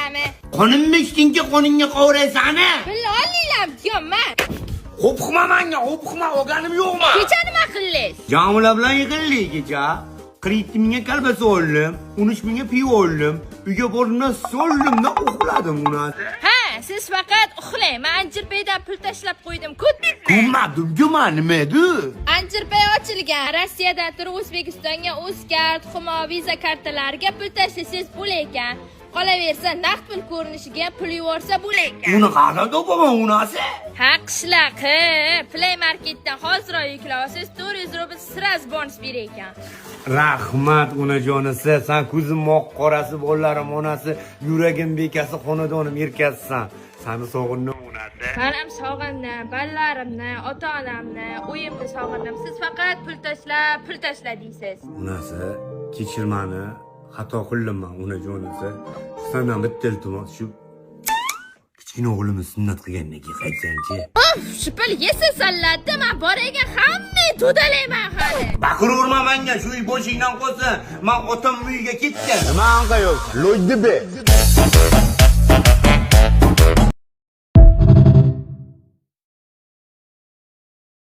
oldinglarmi? Qonimni ichdingki, qoningga qovraysan-a? Pilla oldinglarmi diyorman. Qo'pqima menga, qo'pqima, o'rganim yo'qmi? Kecha nima qildingiz? Jamila bilan yig'ildik kecha. 40 mingga kolbasa oldim, 13 mingga pivo oldim. Uyga bordim, so'llimda uxladim unasi. Ha, siz faqat uxlang. Men Anjirbeydan pul tashlab qo'ydim. Ko'rdingmi? Ko'rmadim, nima edi? Anjirbey ochilgan. Rossiyadan turib O'zbekistonga Uzkart, Humo, Visa kartalariga pul tashlasangiz bo'lar ekan. Qolaversa, naqd pul ko'rinishiga pul yuborsa bo'lar ekan. Uni qayerdan topaman unasi? Ha, qishloq, Play Marketdan hoziroq yuklaysiz, 400 rubl sraz bonus berar ekan. Rahmat onajonisi, sen ko'zim moq qorasi, bolalarim onasi, yuragim bekasi, xonadonim erkasisan. Seni sog'indim onasi. Men ham sog'indim, bolalarimni, ota-onamni, uyimni sog'indim. Siz faqat pul tashla deysiz. Onasi, kechir meni. Xato qildim onajonisi. Sendan bitta iltimos shu kichkina o'g'limni sunnat qilgandan keyin qaytsangchi. Of, shu pul yesa sallatda men bor ekan hamma to'dalayman hali. Baqiraverma menga, shu uy boshingdan qo'ysin. Men otam uyiga ketdim. Nima anqa yo'q? Lo'ydibе.